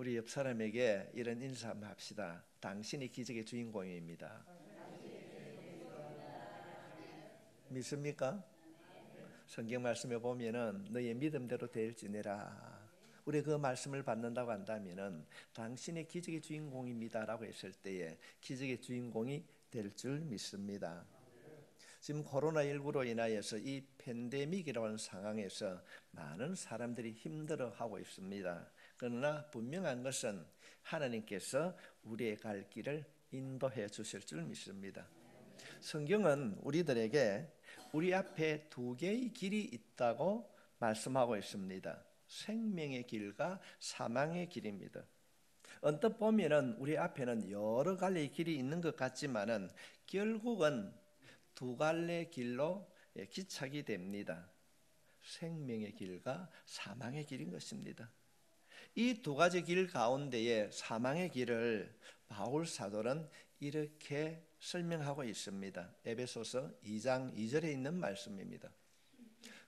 우리 옆 사람에게 이런 인사 한번 합시다. 당신이 기적의 주인공입니다. 믿습니까? 성경 말씀에 보면은 너의 믿음대로 될지니라. 우리 그 말씀을 받는다고 한다면은 당신의 기적의 주인공입니다라고 했을 때에 기적의 주인공이 될 줄 믿습니다. 지금 코로나19로 인하여서 이 팬데믹이라는 상황에서 많은 사람들이 힘들어하고 있습니다. 그러나 분명한 것은 하나님께서 우리의 갈 길을 인도해 주실 줄 믿습니다. 성경은 우리들에게 우리 앞에 두 개의 길이 있다고 말씀하고 있습니다. 생명의 길과 사망의 길입니다. 언뜻 보면은 우리 앞에는 여러 갈래의 길이 있는 것 같지만은 결국은 두 갈래 길로 기착이 됩니다. 생명의 길과 사망의 길인 것입니다. 이 두 가지 길 가운데에 사망의 길을 바울 사도는 이렇게 설명하고 있습니다. 에베소서 2장 2절에 있는 말씀입니다.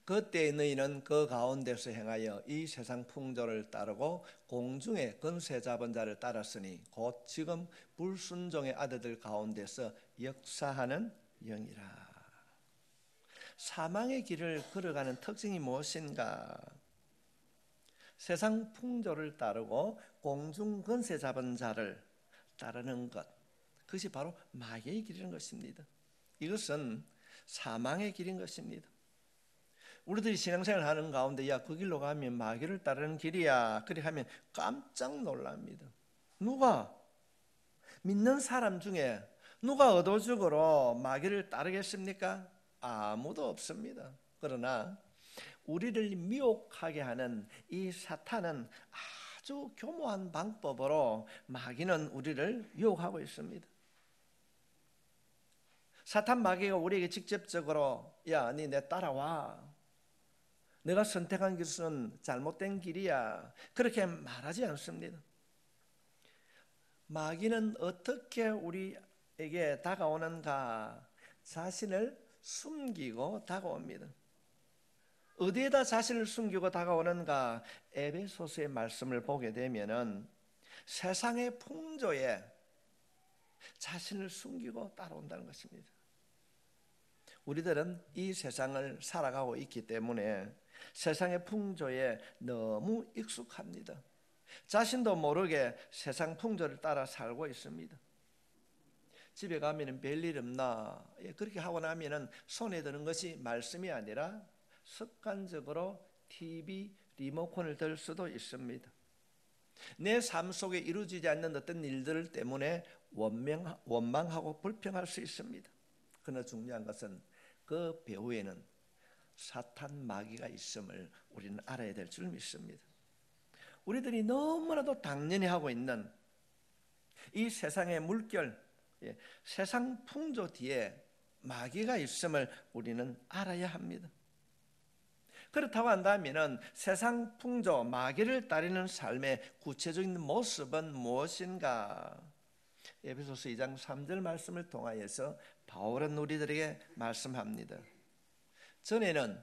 그때 너희는 그 가운데서 행하여 이 세상 풍조를 따르고 공중의 권세 잡은 자를 따랐으니 곧 지금 불순종의 아들들 가운데서 역사하는 영이라. 사망의 길을 걸어가는 특징이 무엇인가? 세상 풍조를 따르고 공중 권세 잡은 자를 따르는 것, 그것이 바로 마귀의 길인 것입니다. 이것은 사망의 길인 것입니다. 우리들이 신앙생활 하는 가운데 그 길로 가면 마귀를 따르는 길이야 그렇게 하면 깜짝 놀랍니다. 누가? 믿는 사람 중에 누가 의도적으로 마귀를 따르겠습니까? 아무도 없습니다. 그러나 우리를 미혹하게 하는 이 사탄은 아주 교모한 방법으로 마귀는 우리를 유혹하고 있습니다. 사탄 마귀가 우리에게 직접적으로 야, 네 내 따라와. 내가 선택한 것은 잘못된 길이야. 그렇게 말하지 않습니다. 마귀는 어떻게 우리에게 다가오는가? 자신을 숨기고 다가옵니다. 어디에다 자신을 숨기고 다가오는가? 에베소서의 말씀을 보게 되면은 세상의 풍조에 자신을 숨기고 따라온다는 것입니다. 우리들은 이 세상을 살아가고 있기 때문에 세상의 풍조에 너무 익숙합니다. 자신도 모르게 세상 풍조를 따라 살고 있습니다. 집에 가면 별일 없나? 그렇게 하고 나면 손에 드는 것이 말씀이 아니라 습관적으로 TV 리모컨을 들 수도 있습니다. 내 삶 속에 이루어지지 않는 어떤 일들 때문에 원망하고 불평할 수 있습니다. 그러나 중요한 것은 그 배후에는 사탄 마귀가 있음을 우리는 알아야 될 줄 믿습니다. 우리들이 너무나도 당연히 하고 있는 이 세상의 물결, 세상 풍조 뒤에 마귀가 있음을 우리는 알아야 합니다. 그렇다고 한다면 세상 풍조, 마귀를 따르는 삶의 구체적인 모습은 무엇인가? 에베소서 2장 3절 말씀을 통하여서 바울은 우리들에게 말씀합니다. 전에는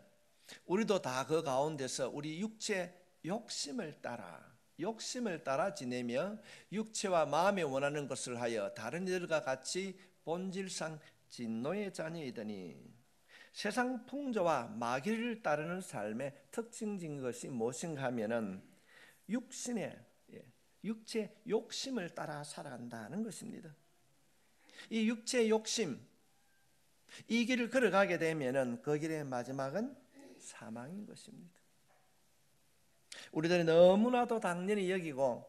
우리도 다 그 가운데서 우리 육체 욕심을 따라 지내며 육체와 마음에 원하는 것을 하여 다른 이들과 같이 본질상 진노의 자녀이더니 세상 풍조와 마귀를 따르는 삶의 특징적인 것이 무엇인가 하면은 육체 욕심을 따라 살아간다는 것입니다. 이 육체 욕심, 이 길을 걸어가게 되면은 그 길의 마지막은 사망인 것입니다. 우리들이 너무나도 당연히 여기고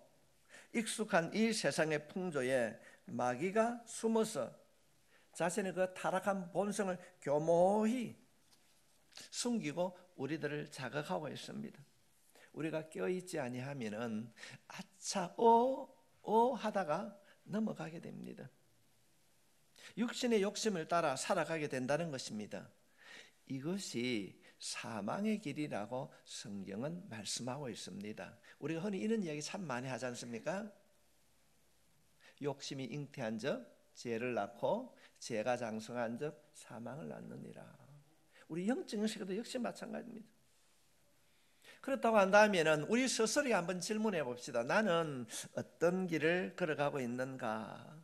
익숙한 이 세상의 풍조에 마귀가 숨어서 자신의 그 타락한 본성을 교모히 숨기고 우리들을 자극하고 있습니다. 우리가 깨어있지 아니하면은 아차 하다가 넘어가게 됩니다. 육신의 욕심을 따라 살아가게 된다는 것입니다. 이것이 사망의 길이라고 성경은 말씀하고 있습니다. 우리가 흔히 이런 이야기 참 많이 하지 않습니까? 욕심이 잉태한 적 죄를 낳고 죄가 장성한 적 사망을 낳느니라. 우리 영적인 세계도 역시 마찬가지입니다. 그렇다고 한다면은 우리 스스로 한번 질문해 봅시다. 나는 어떤 길을 걸어가고 있는가?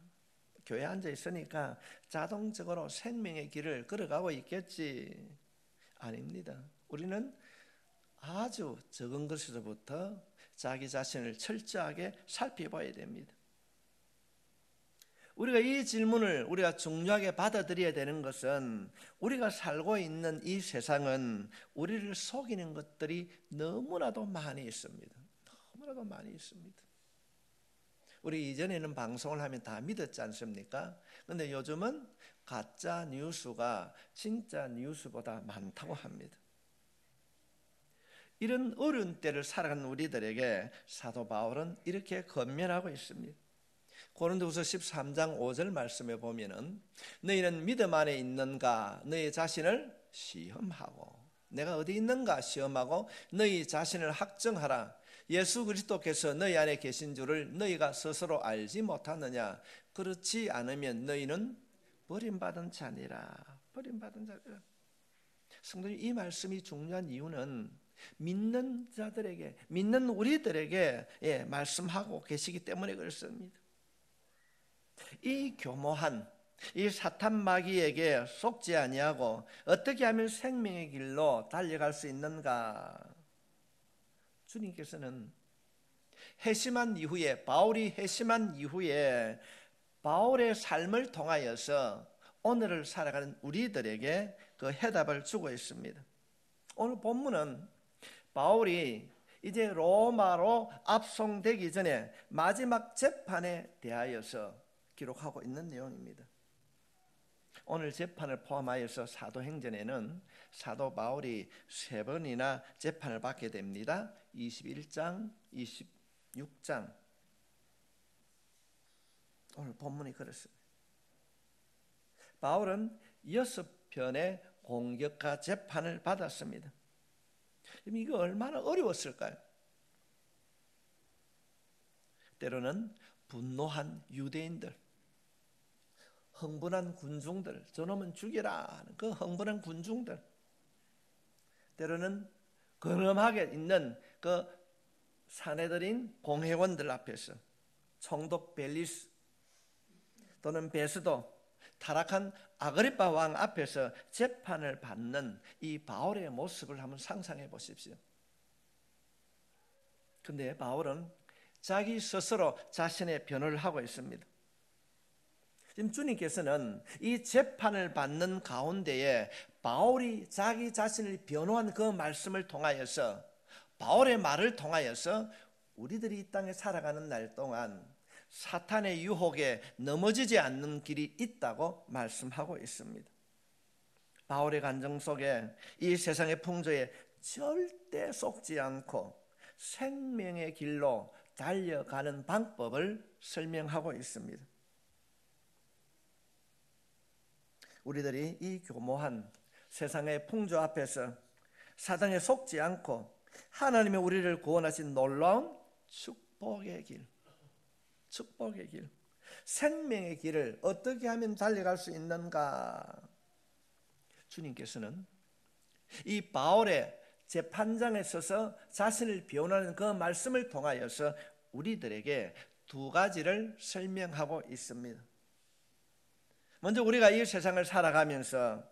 교회에 앉아 있으니까 자동적으로 생명의 길을 걸어가고 있겠지? 아닙니다. 우리는 아주 적은 것에서부터 자기 자신을 철저하게 살펴봐야 됩니다. 우리가 이 질문을 우리가 중요하게 받아들여야 되는 것은 우리가 살고 있는 이 세상은 우리를 속이는 것들이 너무나도 많이 있습니다. 너무나도 많이 있습니다. 우리 이전에는 방송을 하면 다 믿었지 않습니까? 그런데 요즘은 가짜 뉴스가 진짜 뉴스보다 많다고 합니다. 이런 어려운 때를 살아가는 우리들에게 사도 바울은 이렇게 권면하고 있습니다. 고린도후서 13장 5절 말씀에 보면은 너희는 믿음 안에 있는가 너희 자신을 시험하고 내가 어디 있는가 시험하고 너희 자신을 확정하라. 예수 그리스도께서 너희 안에 계신 줄을 너희가 스스로 알지 못하느냐. 그렇지 않으면 너희는 버림받은 자니라. 버림받은 자니라. 성도님, 이 말씀이 중요한 이유는 믿는 자들에게, 믿는 우리들에게 말씀하고 계시기 때문에 그렇습니다. 이 교모한 이 사탄 마귀에게 속지 아니하고 어떻게 하면 생명의 길로 달려갈 수 있는가? 주님께서는 회심한 이후에, 바울이 회심한 이후에 바울의 삶을 통하여서 오늘을 살아가는 우리들에게 그 해답을 주고 있습니다. 오늘 본문은 바울이 이제 로마로 압송되기 전에 마지막 재판에 대하여서 기록하고 있는 내용입니다. 오늘 재판을 포함하여서 사도행전에는 사도 바울이 3번이나 재판을 받게 됩니다. 21장, 26장. 오늘 본문이 그렇습니다. 바울은 6편의 공격과 재판을 받았습니다. 이거 얼마나 어려웠을까요? 때로는 분노한 유대인들, 흥분한 군중들, 저놈은 죽여라 하는 그 흥분한 군중들, 때로는 근엄하게 있는 그 사내들인 공회원들 앞에서 총독 벨리스 또는 베스도, 타락한 아그리파 왕 앞에서 재판을 받는 이 바울의 모습을 한번 상상해 보십시오. 그런데 바울은 자기 스스로 자신의 변호를 하고 있습니다. 지금 주님께서는 이 재판을 받는 가운데에 바울이 자기 자신을 변호한 그 말씀을 통하여서, 바울의 말을 통하여서 우리들이 이 땅에 살아가는 날 동안 사탄의 유혹에 넘어지지 않는 길이 있다고 말씀하고 있습니다. 바울의 간증 속에 이 세상의 풍조에 절대 속지 않고 생명의 길로 달려가는 방법을 설명하고 있습니다. 우리들이 이 교모한 세상의 풍조 앞에서 사단에 속지 않고 하나님의 우리를 구원하신 놀라운 축복의 길, 축복의 길, 생명의 길을 어떻게 하면 달려갈 수 있는가? 주님께서는 이 바울의 재판장에 서서 자신을 변호하는 그 말씀을 통하여서 우리들에게 2가지를 설명하고 있습니다. 먼저 우리가 이 세상을 살아가면서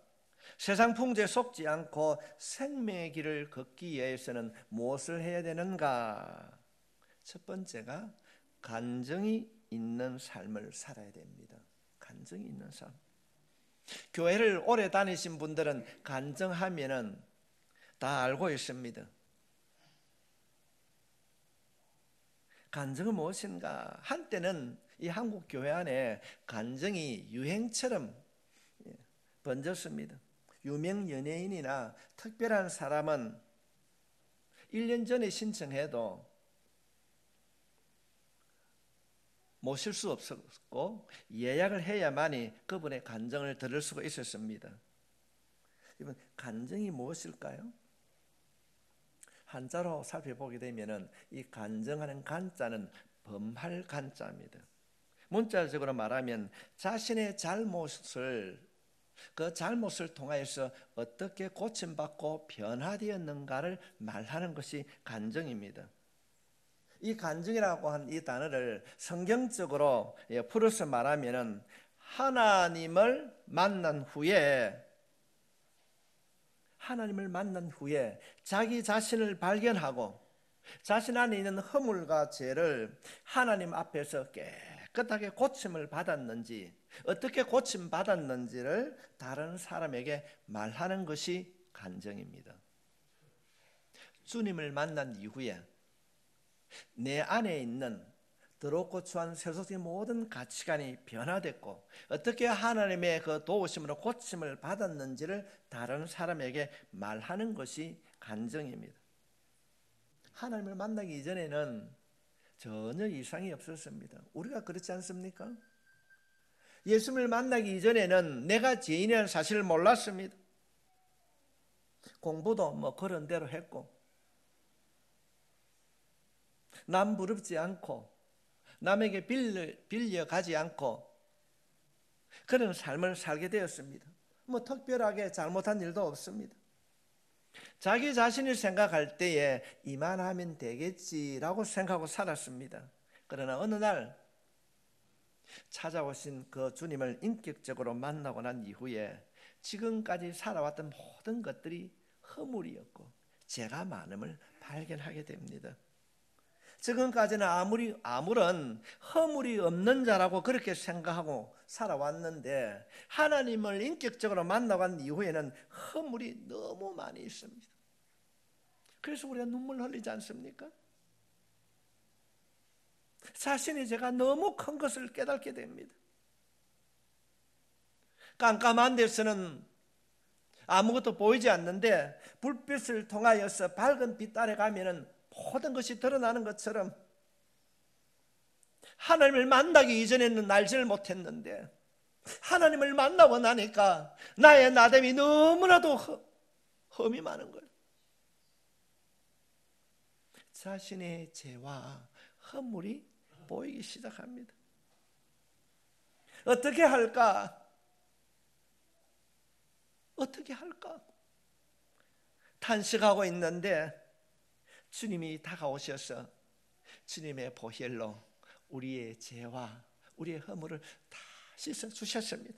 세상 풍조에 속지 않고 생명의 길을 걷기 위해서는 무엇을 해야 되는가? 첫 번째가 간증이 있는 삶을 살아야 됩니다. 간증이 있는 삶. 교회를 오래 다니신 분들은 간증하면은 다 알고 있습니다. 간증은 무엇인가? 한때는 이 한국 교회 안에 간증이 유행처럼 번졌습니다. 유명 연예인이나 특별한 사람은 1년 전에 신청해도 모실 수 없었고 예약을 해야만이 그분의 간증을 들을 수가 있었습니다. 이번 간증이 무엇일까요? 한자로 살펴보게 되면은 이 간증하는 간자는 범할 간자입니다. 문자적으로 말하면 자신의 잘못을 그 잘못을 통하여서 어떻게 고침받고 변화되었는가를 말하는 것이 간증입니다. 이 간증이라고 하는 이 단어를 성경적으로 풀어서 말하면은 하나님을 만난 후에 자기 자신을 발견하고 자신 안에 있는 허물과 죄를 하나님 앞에서 깨끗하게 고침을 받았는지, 어떻게 고침받았는지를 다른 사람에게 말하는 것이 간증입니다. 주님을 만난 이후에 내 안에 있는 더럽고 추한 세속적인 모든 가치관이 변화됐고 어떻게 하나님의 그 도우심으로 고침을 받았는지를 다른 사람에게 말하는 것이 간증입니다. 하나님을 만나기 이전에는 전혀 이상이 없었습니다. 우리가 그렇지 않습니까? 예수님을 만나기 이전에는 내가 죄인이라는 사실을 몰랐습니다. 공부도 뭐 그런 대로 했고 남 부럽지 않고 남에게 빌려가지 않고 그런 삶을 살게 되었습니다. 뭐 특별하게 잘못한 일도 없습니다. 자기 자신을 생각할 때에 이만하면 되겠지라고 생각하고 살았습니다. 그러나 어느 날 찾아오신 그 주님을 인격적으로 만나고 난 이후에 지금까지 살아왔던 모든 것들이 허물이었고 죄가 많음을 발견하게 됩니다. 지금까지는 아무런 허물이 없는 자라고 그렇게 생각하고 살아왔는데 하나님을 인격적으로 만나고 난 이후에는 허물이 너무 많이 있습니다. 그래서 우리가 눈물 흘리지 않습니까? 자신의 죄가 너무 큰 것을 깨닫게 됩니다. 깜깜한 데서는 아무것도 보이지 않는데 불빛을 통하여서 밝은 빛 아래 가면은 모든 것이 드러나는 것처럼 하나님을 만나기 이전에는 알지를 못했는데 하나님을 만나고 나니까 나의 나됨이 너무나도 험이 많은 거예요. 자신의 죄와 허물이 보이기 시작합니다. 어떻게 할까? 탄식하고 있는데 주님이 다가오셔서 주님의 보혈로 우리의 죄와 우리의 허물을 다 씻어 주셨습니다.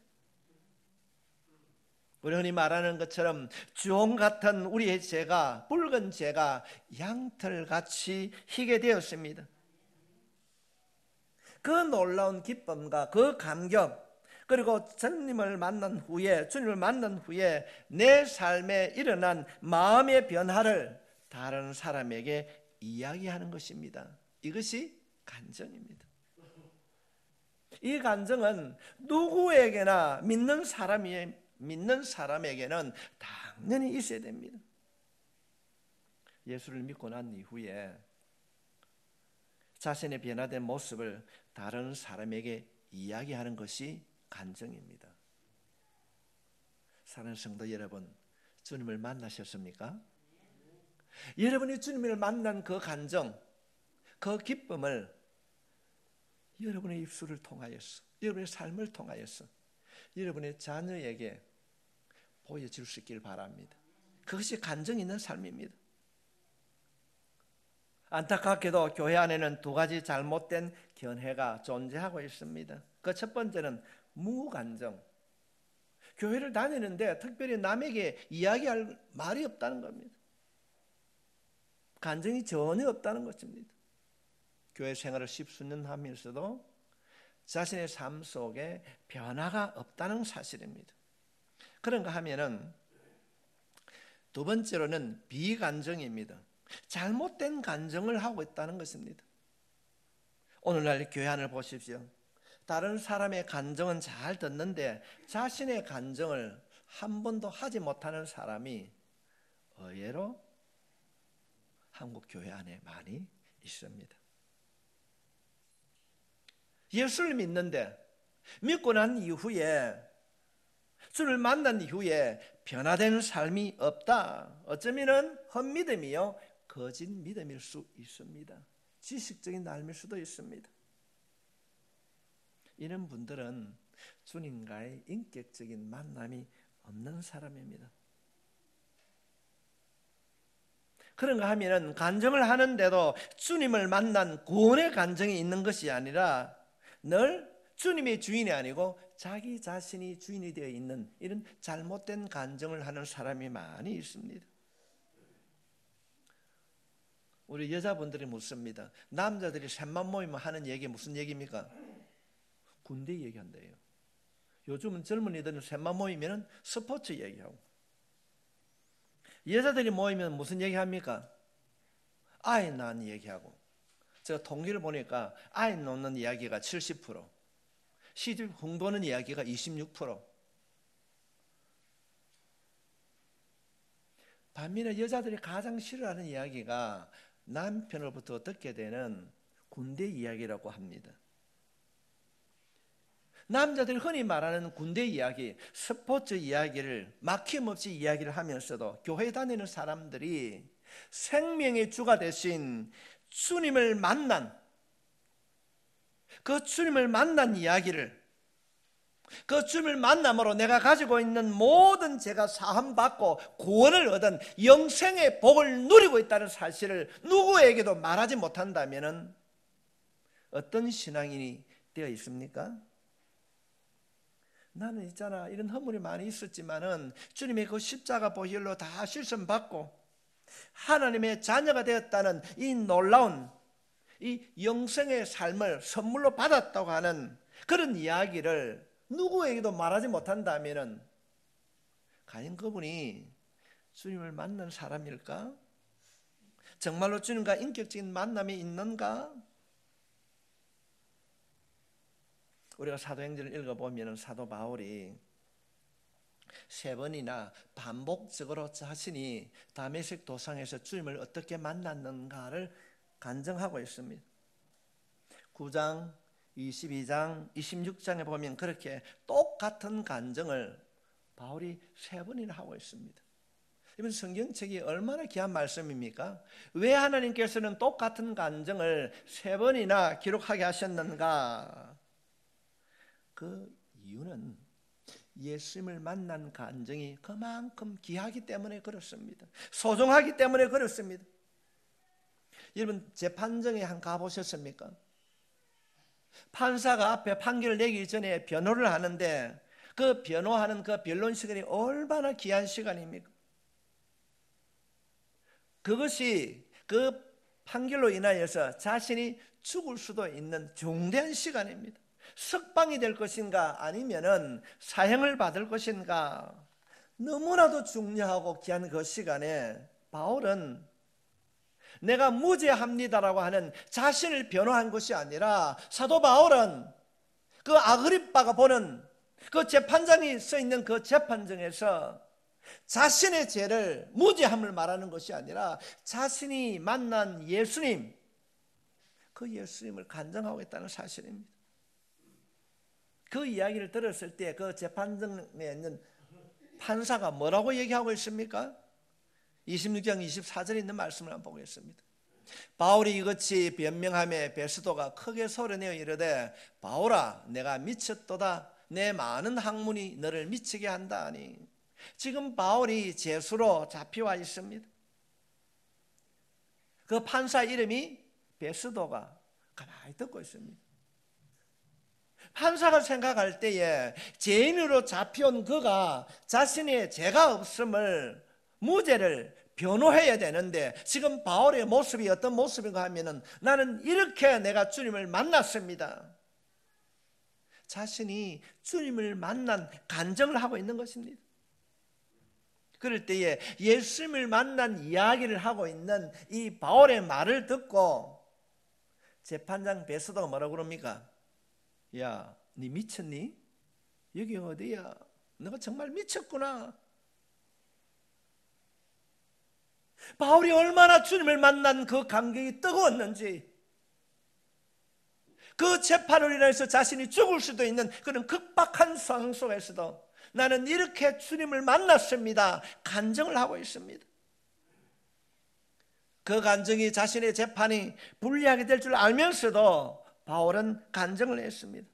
우리 흔히 말하는 것처럼 주홍 같은 우리의 죄가, 붉은 죄가 양털같이 희게 되었습니다. 그 놀라운 기쁨과 그 감격, 그리고 주님을 만난 후에 내 삶에 일어난 마음의 변화를 다른 사람에게 이야기하는 것입니다. 이것이 간증입니다. 이 간증은 누구에게나 믿는 사람에게는 당연히 있어야 됩니다. 예수를 믿고 난 이후에 자신의 변화된 모습을 다른 사람에게 이야기하는 것이 간증입니다. 사랑하는 성도 여러분, 주님을 만나셨습니까? 여러분이 주님을 만난 그 간증, 그 기쁨을 여러분의 입술을 통하여서, 여러분의 삶을 통하여서 여러분의 자녀에게 보여줄 수 있길 바랍니다. 그것이 간증 있는 삶입니다. 안타깝게도 교회 안에는 두 가지 잘못된 견해가 존재하고 있습니다. 그 첫 번째는 무간증. 교회를 다니는데 특별히 남에게 이야기할 말이 없다는 겁니다. 간증이 전혀 없다는 것입니다. 교회 생활을 십수년 하면서도 자신의 삶 속에 변화가 없다는 사실입니다. 그런가 하면은 두 번째로는 비간증입니다. 잘못된 간증을 하고 있다는 것입니다. 오늘날 교회 안을 보십시오. 다른 사람의 간증은 잘 듣는데 자신의 간증을 한 번도 하지 못하는 사람이 의외로 한국 교회 안에 많이 있습니다. 예수를 믿고 난 이후에, 주를 만난 이후에 변화된 삶이 없다. 어쩌면 헛믿음이요 거짓 믿음일 수 있습니다. 지식적인 삶일 수도 있습니다. 이런 분들은 주님과의 인격적인 만남이 없는 사람입니다. 그런가 하면은 간증을 하는데도 주님을 만난 구원의 간증이 있는 것이 아니라 늘 주님의 주인이 아니고 자기 자신이 주인이 되어 있는 이런 잘못된 간증을 하는 사람이 많이 있습니다. 우리 여자분들이 묻습니다. 남자들이 셋만 모이면 하는 얘기 무슨 얘기입니까? 군대 얘기한대요. 요즘은 젊은이들은 셋만 모이면 스포츠 얘기하고, 여자들이 모이면 무슨 얘기합니까? 아이 낳은 얘기하고. 제가 통계를 보니까 아이 낳는 이야기가 70%, 시집 홍보하는 이야기가 26%. 반면에 여자들이 가장 싫어하는 이야기가 남편으로부터 듣게 되는 군대 이야기라고 합니다. 남자들이 흔히 말하는 군대 이야기, 스포츠 이야기를 막힘없이 이야기를 하면서도 교회 다니는 사람들이 생명의 주가 되신 주님을 만난, 그 주님을 만난 이야기를, 그 주님을 만남으로 내가 가지고 있는 모든 죄가 사함받고 구원을 얻은 영생의 복을 누리고 있다는 사실을 누구에게도 말하지 못한다면 어떤 신앙인이 되어 있습니까? 나는 있잖아, 이런 허물이 많이 있었지만은 주님의 그 십자가 보혈로 다 실선받고 하나님의 자녀가 되었다는 이 놀라운 이 영생의 삶을 선물로 받았다고 하는 그런 이야기를 누구에게도 말하지 못한다면은 과연 그분이 주님을 만난 사람일까? 정말로 주님과 인격적인 만남이 있는가? 우리가 사도행전을 읽어보면 사도 바울이 3번이나 반복적으로 자신이 다메섹 도상에서 주님을 어떻게 만났는가를 간증하고 있습니다. 9장, 22장, 26장에 보면 그렇게 똑같은 간증을 바울이 3번이나 하고 있습니다. 이번 성경책이 얼마나 귀한 말씀입니까? 왜 하나님께서는 똑같은 간증을 3번이나 기록하게 하셨는가? 그 이유는 예수님을 만난 간증이 그만큼 귀하기 때문에 그렇습니다. 소중하기 때문에 그렇습니다. 여러분 재판정에 한 가보셨습니까? 판사가 앞에 판결을 내기 전에 변호를 하는데 그 변호하는 그 변론 시간이 얼마나 귀한 시간입니까? 그것이 그 판결로 인하여서 자신이 죽을 수도 있는 중대한 시간입니다. 석방이 될 것인가 아니면은 사형을 받을 것인가, 너무나도 중요하고 귀한 그 시간에 바울은 내가 무죄합니다라고 하는 자신을 변호한 것이 아니라 사도 바울은 그 아그리빠가 보는 그 재판장이 써 있는 그 재판정에서 자신의 죄를 무죄함을 말하는 것이 아니라 자신이 만난 예수님, 그 예수님을 간증하고 있다는 사실입니다. 그 이야기를 들었을 때 그 재판정에 있는 판사가 뭐라고 얘기하고 있습니까? 26장 24절에 있는 말씀을 한번 보겠습니다. 바울이 이같이 변명하며 베스도가 크게 소리내어 이르되 바울아 내가 미쳤도다, 내 많은 학문이 너를 미치게 한다 하니. 지금 바울이 죄수로 잡혀와 있습니다. 그 판사 이름이 베스도가 가만히 듣고 있습니다. 판사가 생각할 때에 죄인으로 잡혀온 그가 자신의 죄가 없음을, 무죄를 변호해야 되는데 지금 바울의 모습이 어떤 모습인가 하면은 나는 이렇게 내가 주님을 만났습니다. 자신이 주님을 만난 간증을 하고 있는 것입니다. 그럴 때에 예수님을 만난 이야기를 하고 있는 이 바울의 말을 듣고 재판장 베스도가 뭐라고 그럽니까? 야, 네 미쳤니? 여기 어디야? 너가 정말 미쳤구나. 바울이 얼마나 주님을 만난 그 감격이 뜨거웠는지, 그 재판으로 인해서 자신이 죽을 수도 있는 그런 극박한 상황 속에서도 나는 이렇게 주님을 만났습니다 간증을 하고 있습니다. 그 간증이 자신의 재판이 불리하게 될 줄 알면서도 바울은 간증을 했습니다.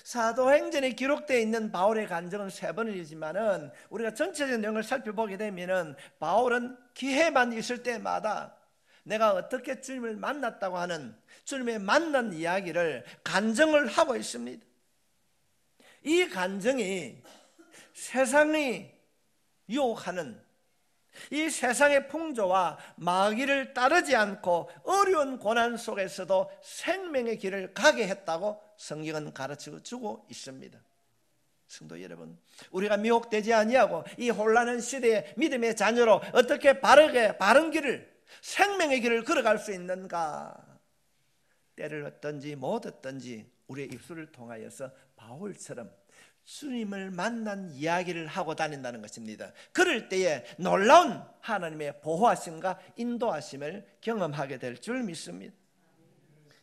사도행전에 기록되어 있는 바울의 간증은 3번이지만은 우리가 전체적인 내용을 살펴보게 되면은 바울은 기회만 있을 때마다 내가 어떻게 주님을 만났다고 하는 주님의 만난 이야기를 간증을 하고 있습니다. 이 간증이 세상이 유혹하는 이 세상의 풍조와 마귀를 따르지 않고 어려운 고난 속에서도 생명의 길을 가게 했다고 성경은 가르쳐 주고 있습니다. 성도 여러분, 우리가 미혹되지 아니하고 이 혼란한 시대의 믿음의 자녀로 어떻게 바른 길을, 생명의 길을 걸어갈 수 있는가? 때를 얻든지 못 얻든지 우리의 입술을 통하여서 바울처럼 주님을 만난 이야기를 하고 다닌다는 것입니다. 그럴 때에 놀라운 하나님의 보호하심과 인도하심을 경험하게 될 줄 믿습니다.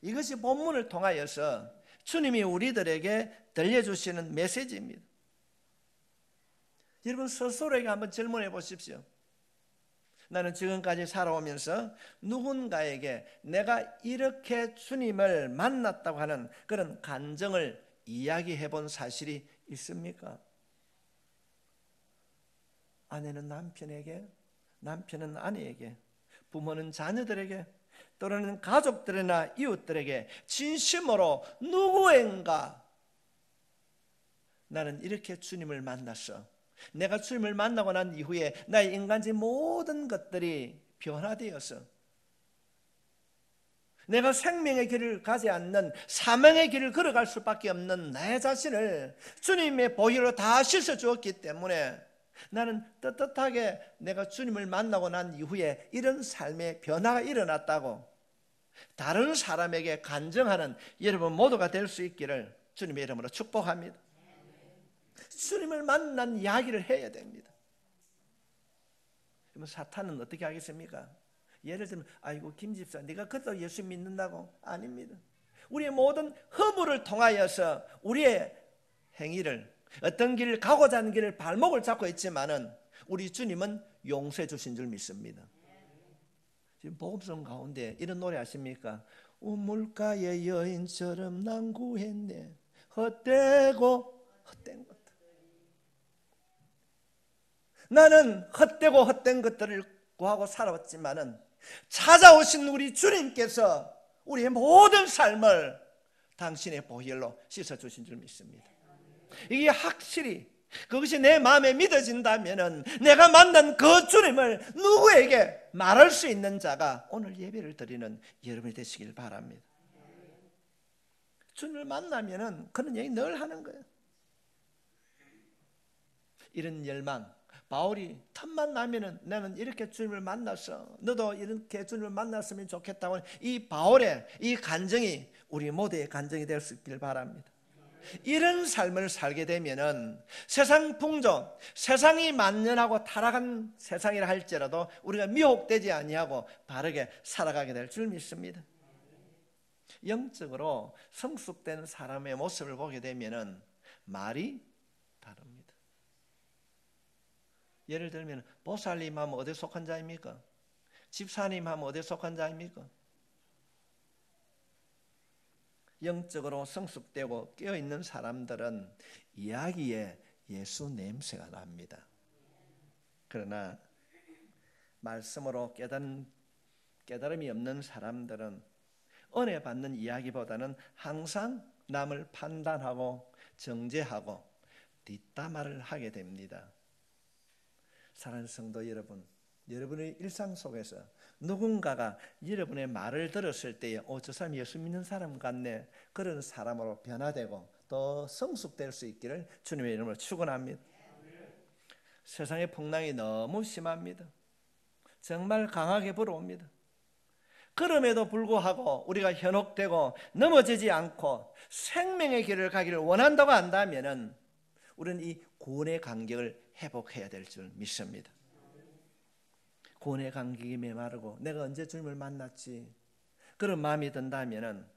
이것이 본문을 통하여서 주님이 우리들에게 들려주시는 메시지입니다. 여러분 스스로에게 한번 질문해 보십시오. 나는 지금까지 살아오면서 누군가에게 내가 이렇게 주님을 만났다고 하는 그런 간증을 이야기해 본 사실이 있습니까? 아내는 남편에게, 남편은 아내에게, 부모는 자녀들에게, 또는 가족들이나 이웃들에게 진심으로 누구인가 나는 이렇게 주님을 만났어. 내가 주님을 만나고 난 이후에 나의 인간적인 모든 것들이 변화되어서 내가 생명의 길을 가지 않는 사망의 길을 걸어갈 수밖에 없는 내 자신을 주님의 보혈로 다 씻어주었기 때문에 나는 떳떳하게 내가 주님을 만나고 난 이후에 이런 삶의 변화가 일어났다고 다른 사람에게 간증하는 여러분 모두가 될 수 있기를 주님의 이름으로 축복합니다. 주님을 만난 이야기를 해야 됩니다. 그러면 사탄은 어떻게 하겠습니까? 예를 들면 아이고 김집사 네가 그것도 예수 믿는다고? 아닙니다. 우리의 모든 허물을 통하여서 우리의 행위를 어떤 길을 가고자 하는 길을 발목을 잡고 있지만은 우리 주님은 용서해 주신 줄 믿습니다. 지금 복음성 가운데 이런 노래 아십니까? 우물가의 여인처럼 난 구했네 헛되고 헛된 것들. 나는 헛되고 헛된 것들을 구하고 살아왔지만은 찾아오신 우리 주님께서 우리의 모든 삶을 당신의 보혈로 씻어주신 줄 믿습니다. 이게 확실히 그것이 내 마음에 믿어진다면 내가 만난 그 주님을 누구에게 말할 수 있는 자가 오늘 예배를 드리는 여러분이 되시길 바랍니다. 주님을 만나면 그런 얘기 늘 하는 거예요. 이런 열망, 바울이 틈만 나면은 나는 이렇게 주님을 만났어, 너도 이렇게 주님을 만났으면 좋겠다고 이 바울의 이 간증이 우리 모두의 간증이 될 수 있길 바랍니다. 이런 삶을 살게 되면은 세상 풍조, 세상이 만연하고 타락한 세상이라 할지라도 우리가 미혹되지 아니하고 바르게 살아가게 될 줄 믿습니다. 영적으로 성숙된 사람의 모습을 보게 되면은 말이 다릅니다. 예를 들면 보살님 하면 어디에 속한 자입니까? 집사님 하면 어디에 속한 자입니까? 영적으로 성숙되고 깨어있는 사람들은 이야기에 예수 냄새가 납니다. 그러나 말씀으로 깨달음이 없는 사람들은 은혜 받는 이야기보다는 항상 남을 판단하고 정죄하고 뒷담화를 하게 됩니다. 사랑하는 성도 여러분, 여러분의 일상 속에서 누군가가 여러분의 말을 들었을 때에 저 사람이 예수 믿는 사람 같네, 그런 사람으로 변화되고 더 성숙될 수 있기를 주님의 이름으로 축원합니다. 세상의 풍랑이 너무 심합니다. 정말 강하게 불어옵니다. 그럼에도 불구하고 우리가 현혹되고 넘어지지 않고 생명의 길을 가기를 원한다고 한다면 우리는 이 구원의 간격을 회복해야 될 줄 믿습니다. 구원의 간격이 메마르고 내가 언제 주님을 만났지 그런 마음이 든다면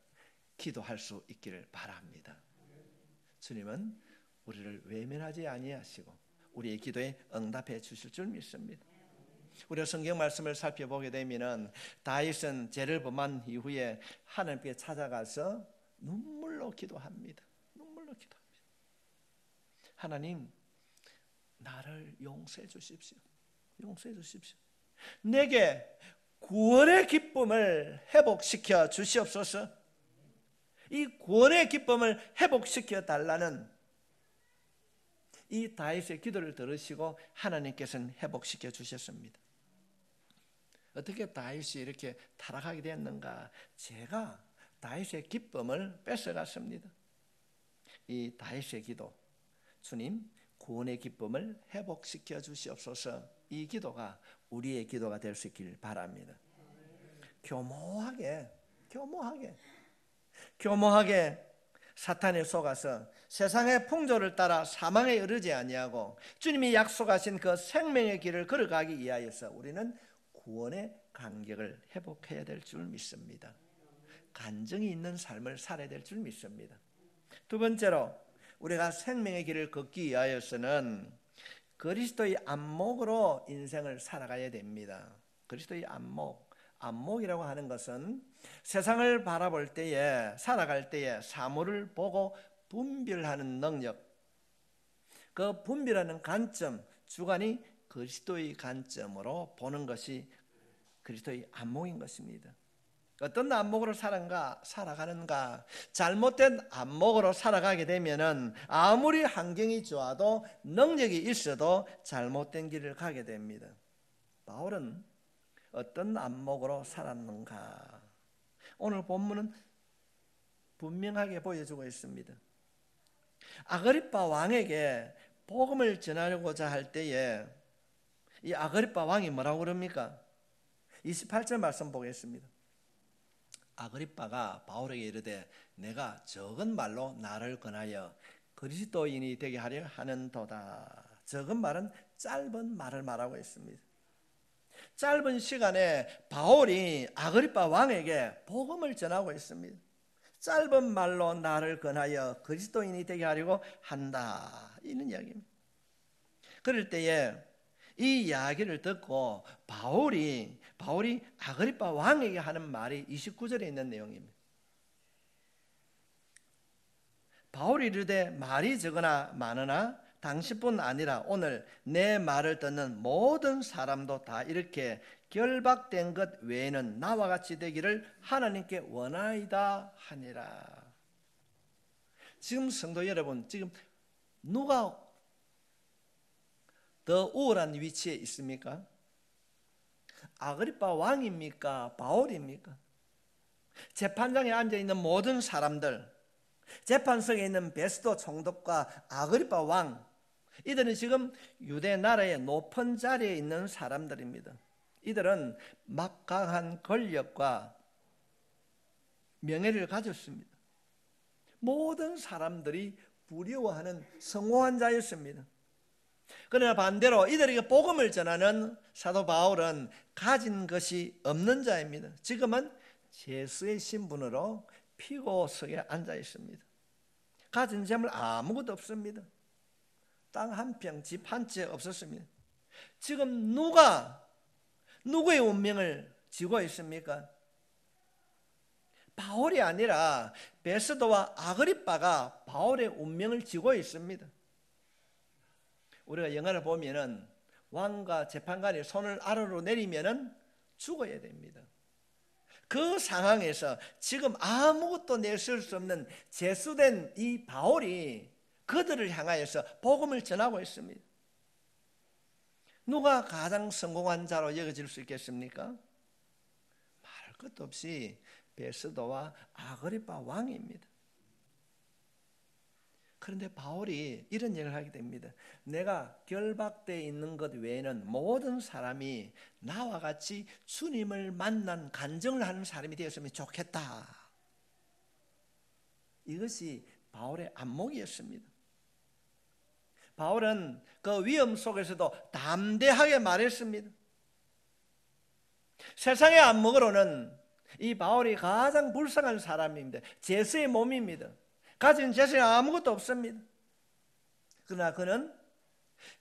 기도할 수 있기를 바랍니다. 주님은 우리를 외면하지 아니하시고 우리의 기도에 응답해 주실 줄 믿습니다. 우리가 성경 말씀을 살펴보게 되면 다윗은 죄를 범한 이후에 하나님께 찾아가서 눈물로 기도합니다. 눈물로 기도합니다. 하나님, 나를 용서해 주십시오. 용서해 주십시오. 내게 구원의 기쁨을 회복시켜 주시옵소서. 이 구원의 기쁨을 회복시켜 달라는 이 다윗의 기도를 들으시고 하나님께서는 회복시켜 주셨습니다. 어떻게 다윗이 이렇게 타락하게 됐는가? 제가 다윗의 기쁨을 뺏어갔습니다. 이 다윗의 기도, 주님 구원의 기쁨을 회복시켜 주시옵소서. 이 기도가 우리의 기도가 될 수 있길 바랍니다. 교모하게 사탄에 속아서 세상의 풍조를 따라 사망에 이르지 아니하고 주님이 약속하신 그 생명의 길을 걸어가기 위하여서 우리는 구원의 간격을 회복해야 될 줄 믿습니다. 간증이 있는 삶을 살아야 될 줄 믿습니다. 두 번째로 우리가 생명의 길을 걷기 위하여서는 그리스도의 안목으로 인생을 살아가야 됩니다. 그리스도의 안목이라고 하는 것은 세상을 바라볼 때에, 살아갈 때에 사물을 보고 분별하는 능력, 그 분별하는 관점, 주관이 그리스도의 관점으로 보는 것이 그리스도의 안목인 것입니다. 어떤 안목으로 살아가는가? 잘못된 안목으로 살아가게 되면은 아무리 환경이 좋아도 능력이 있어도 잘못된 길을 가게 됩니다. 바울은 어떤 안목으로 살았는가? 오늘 본문은 분명하게 보여주고 있습니다. 아그리빠 왕에게 복음을 전하려고자 할 때에 이 아그리빠 왕이 뭐라고 그럽니까? 28절 말씀 보겠습니다. 아그리빠가 바울에게 이르되 내가 적은 말로 나를 권하여 그리스도인이 되게 하려 하는도다. 적은 말은 짧은 말을 말하고 있습니다. 짧은 시간에 바울이 아그리빠 왕에게 복음을 전하고 있습니다. 짧은 말로 나를 권하여 그리스도인이 되게 하려고 한다, 이런 이야기입니다. 그럴 때에 이 이야기를 듣고 바울이 아그리빠 왕에게 하는 말이 29절에 있는 내용입니다. 바울이 이르되 말이 적으나 많으나 당신뿐 아니라 오늘 내 말을 듣는 모든 사람도 다 이렇게 결박된 것 외에는 나와 같이 되기를 하나님께 원하이다 하니라. 지금 성도 여러분, 지금 누가 더 우월한 위치에 있습니까? 아그리빠 왕입니까? 바울입니까? 재판장에 앉아있는 모든 사람들, 재판석에 있는 베스도 총독과 아그리빠 왕, 이들은 지금 유대 나라의 높은 자리에 있는 사람들입니다. 이들은 막강한 권력과 명예를 가졌습니다. 모든 사람들이 부러워하는 성공한 자였습니다. 그러나 반대로 이들에게 복음을 전하는 사도 바울은 가진 것이 없는 자입니다. 지금은 죄수의 신분으로 피고석에 앉아 있습니다. 가진 재물 아무것도 없습니다. 땅 한 평, 집 한 채 없었습니다. 지금 누구의 운명을 쥐고 있습니까? 바울이 아니라 베스도와 아그리빠가 바울의 운명을 쥐고 있습니다. 우리가 영화를 보면은 왕과 재판관이 손을 아래로 내리면은 죽어야 됩니다. 그 상황에서 지금 아무것도 내세울 수 없는 죄수된 이 바울이 그들을 향하여서 복음을 전하고 있습니다. 누가 가장 성공한 자로 여겨질 수 있겠습니까? 말할 것도 없이 베스도와 아그리빠 왕입니다. 그런데 바울이 이런 얘기를 하게 됩니다. 내가 결박되어 있는 것 외에는 모든 사람이 나와 같이 주님을 만난 간증을 하는 사람이 되었으면 좋겠다. 이것이 바울의 안목이었습니다. 바울은 그 위험 속에서도 담대하게 말했습니다. 세상의 안목으로는 이 바울이 가장 불쌍한 사람입니다. 죄수의 몸입니다. 가진 재산이 아무것도 없습니다. 그러나 그는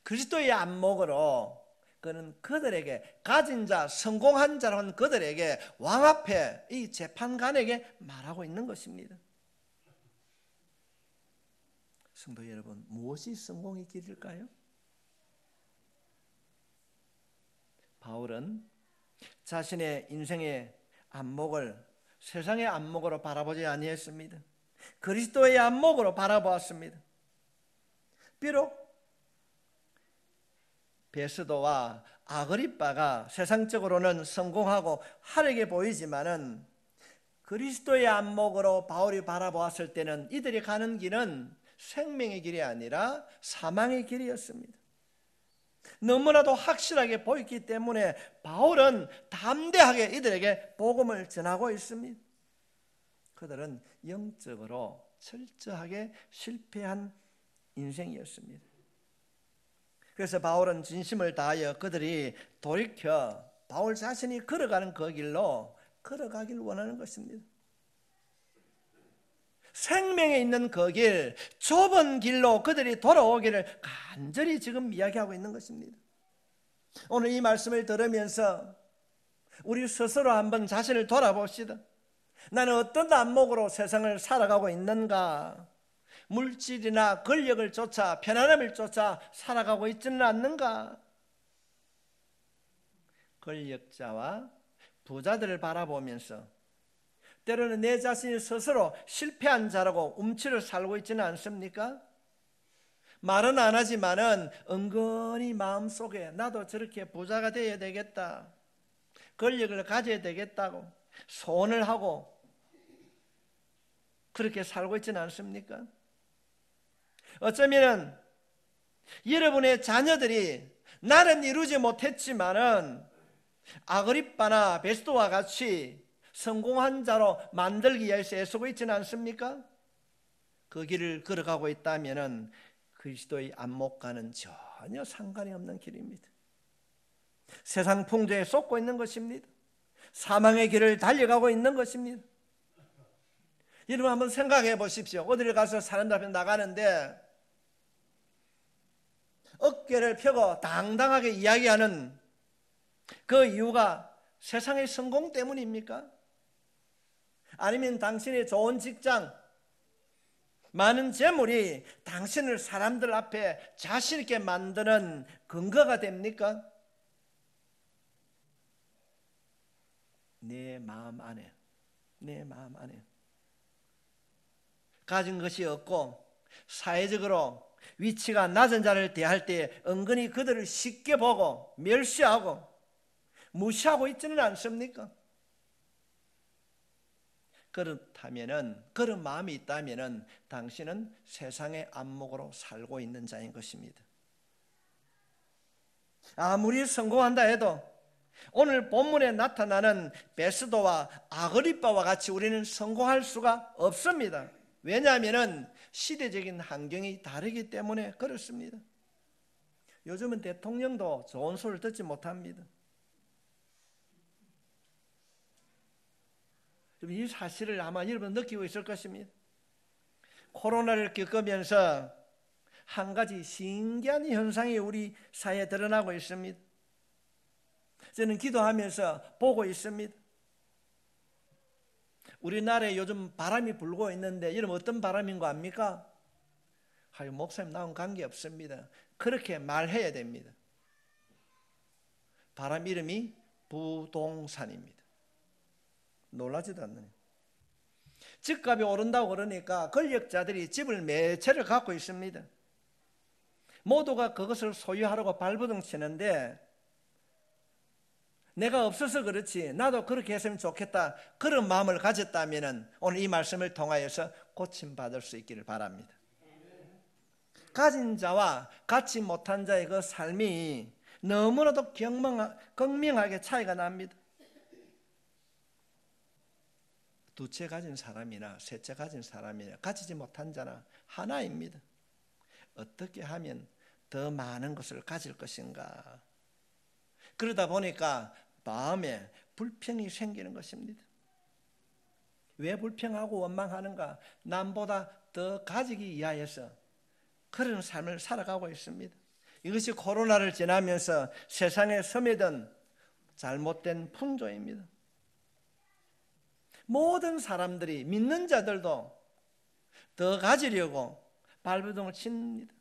그리스도의 안목으로 그는 그들에게 가진 자, 성공한 자라는 그들에게 왕 앞에 이 재판관에게 말하고 있는 것입니다. 성도 여러분, 무엇이 성공의 길일까요? 바울은 자신의 인생의 안목을 세상의 안목으로 바라보지 아니했습니다. 그리스도의 안목으로 바라보았습니다. 비록 베스도와 아그리빠가 세상적으로는 성공하고 화려하게 보이지만은 그리스도의 안목으로 바울이 바라보았을 때는 이들이 가는 길은 생명의 길이 아니라 사망의 길이었습니다. 너무나도 확실하게 보였기 때문에 바울은 담대하게 이들에게 복음을 전하고 있습니다. 그들은 영적으로 철저하게 실패한 인생이었습니다. 그래서 바울은 진심을 다하여 그들이 돌이켜 바울 자신이 걸어가는 그 길로 걸어가길 원하는 것입니다. 생명에 있는 그 길, 좁은 길로 그들이 돌아오기를 간절히 지금 이야기하고 있는 것입니다. 오늘 이 말씀을 들으면서 우리 스스로 한번 자신을 돌아봅시다. 나는 어떤 안목으로 세상을 살아가고 있는가? 물질이나 권력을 쫓아 편안함을 쫓아 살아가고 있지는 않는가? 권력자와 부자들을 바라보면서 때로는 내 자신이 스스로 실패한 자라고 움츠려 살고 있지는 않습니까? 말은 안 하지만은 은근히 마음속에 나도 저렇게 부자가 되어야 되겠다, 권력을 가져야 되겠다고 소원을 하고 그렇게 살고 있지는 않습니까? 어쩌면 여러분의 자녀들이 나는 이루지 못했지만은 아그리빠나 베스도와 같이 성공한 자로 만들기 위해서 애쓰고 있지는 않습니까? 그 길을 걸어가고 있다면 그리스도의 안목과는 전혀 상관이 없는 길입니다. 세상 풍조에 쏟고 있는 것입니다. 사망의 길을 달려가고 있는 것입니다. 여러분 한번 생각해 보십시오. 어디를 가서 사람들 앞에 나가는데 어깨를 펴고 당당하게 이야기하는 그 이유가 세상의 성공 때문입니까? 아니면 당신의 좋은 직장, 많은 재물이 당신을 사람들 앞에 자신 있게 만드는 근거가 됩니까? 내 마음 안에 가진 것이 없고 사회적으로 위치가 낮은 자를 대할 때 은근히 그들을 쉽게 보고 멸시하고 무시하고 있지는 않습니까? 그렇다면은, 그런 마음이 있다면은 당신은 세상의 안목으로 살고 있는 자인 것입니다. 아무리 성공한다 해도 오늘 본문에 나타나는 베스도와 아그리빠와 같이 우리는 성공할 수가 없습니다. 왜냐하면 시대적인 환경이 다르기 때문에 그렇습니다. 요즘은 대통령도 좋은 소리를 듣지 못합니다. 이 사실을 아마 여러분 느끼고 있을 것입니다. 코로나를 겪으면서 한 가지 신기한 현상이 우리 사회에 드러나고 있습니다. 저는 기도하면서 보고 있습니다. 우리나라에 요즘 바람이 불고 있는데 여러분 어떤 바람인 거 압니까? 목사님 나하고는 관계없습니다. 그렇게 말해야 됩니다. 바람 이름이 부동산입니다. 놀라지도 않느냐. 집값이 오른다고 그러니까 권력자들이 집을 몇 채를 갖고 있습니다. 모두가 그것을 소유하려고 발버둥 치는데 내가 없어서 그렇지 나도 그렇게 했으면 좋겠다, 그런 마음을 가졌다면 오늘 이 말씀을 통하여서 고침받을 수 있기를 바랍니다. 가진 자와 갖지 못한 자의 그 삶이 너무나도 극명하게 차이가 납니다. 두 채 가진 사람이나 세 채 가진 사람이나 가지지 못한 자나 하나입니다. 어떻게 하면 더 많은 것을 가질 것인가? 그러다 보니까 마음에 불평이 생기는 것입니다. 왜 불평하고 원망하는가? 남보다 더 가지기 위하여서 그런 삶을 살아가고 있습니다. 이것이 코로나를 지나면서 세상에 스며든 잘못된 풍조입니다. 모든 사람들이, 믿는 자들도 더 가지려고 발버둥을 칩니다.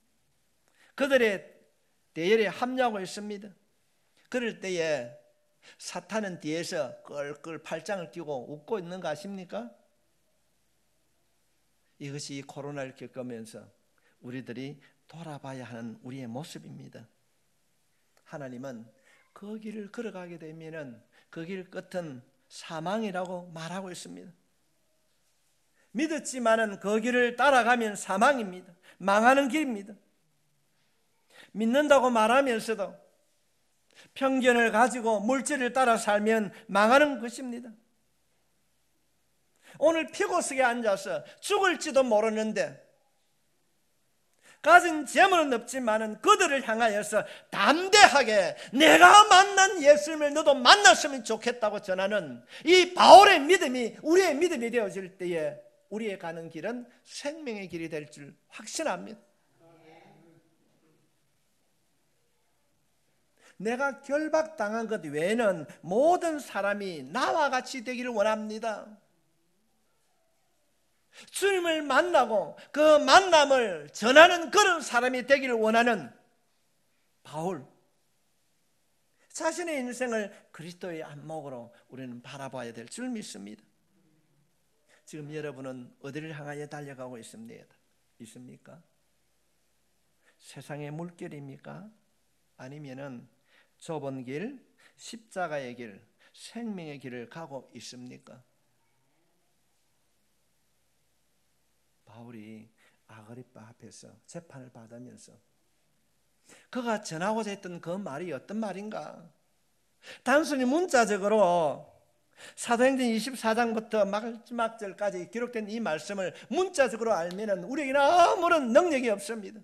그들의 대열에 합류하고 있습니다. 그럴 때에 사탄은 뒤에서 끌끌 팔짱을 끼고 웃고 있는 거 아십니까? 이것이 이 코로나를 겪으면서 우리들이 돌아봐야 하는 우리의 모습입니다. 하나님은 그 길을 걸어가게 되면 그 길 끝은 사망이라고 말하고 있습니다. 믿었지만은 그 길을 따라가면 사망입니다. 망하는 길입니다. 믿는다고 말하면서도 편견을 가지고 물질을 따라 살면 망하는 것입니다. 오늘 피고석에 앉아서 죽을지도 모르는데 가진 재물은 없지만은 그들을 향하여서 담대하게 내가 만난 예수님을 너도 만났으면 좋겠다고 전하는 이 바울의 믿음이 우리의 믿음이 되어질 때에 우리의 가는 길은 생명의 길이 될 줄 확신합니다. 내가 결박당한 것 외에는 모든 사람이 나와 같이 되기를 원합니다. 주님을 만나고 그 만남을 전하는 그런 사람이 되기를 원하는 바울, 자신의 인생을 그리스도의 안목으로 우리는 바라봐야 될 줄 믿습니다. 지금 여러분은 어디를 향하여 달려가고 있습니까? 세상의 물결입니까? 아니면은 좁은 길, 십자가의 길, 생명의 길을 가고 있습니까? 바울이 아그리빠 앞에서 재판을 받으면서 그가 전하고자 했던 그 말이 어떤 말인가? 단순히 문자적으로 사도행전 24장부터 마지막 절까지 기록된 이 말씀을 문자적으로 알면 우리에게는 아무런 능력이 없습니다.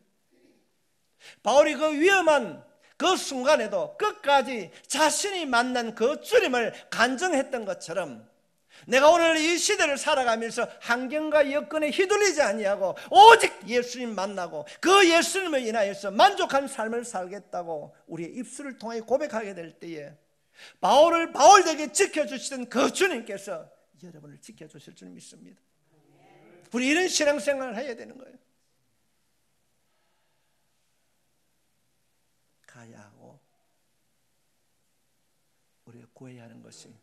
바울이 그 위험한 그 순간에도 끝까지 자신이 만난 그 주님을 간증했던 것처럼 내가 오늘 이 시대를 살아가면서 환경과 여건에 휘둘리지 아니하고 오직 예수님 만나고 그 예수님을 인하여서 만족한 삶을 살겠다고 우리의 입술을 통해 고백하게 될 때에 바울을 바울에게 지켜주시던 그 주님께서 여러분을 지켜주실 줄 믿습니다. 우리 이런 신앙생활을 해야 되는 거예요. 가야 하고 우리가 구해야 하는 것이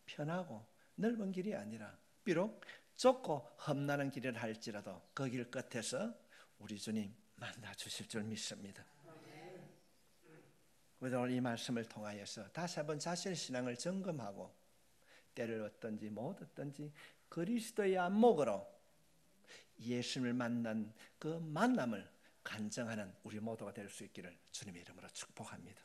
편하고 넓은 길이 아니라 비록 좁고 험난한 길을 할지라도 그 길 끝에서 우리 주님 만나 주실 줄 믿습니다. 우리 오늘 이 말씀을 통하여서 다시 한번 자신의 신앙을 점검하고 때를 얻든지 못 얻든지 그리스도의 안목으로 예수님을 만난 그 만남을 간증하는 우리 모두가 될 수 있기를 주님의 이름으로 축복합니다.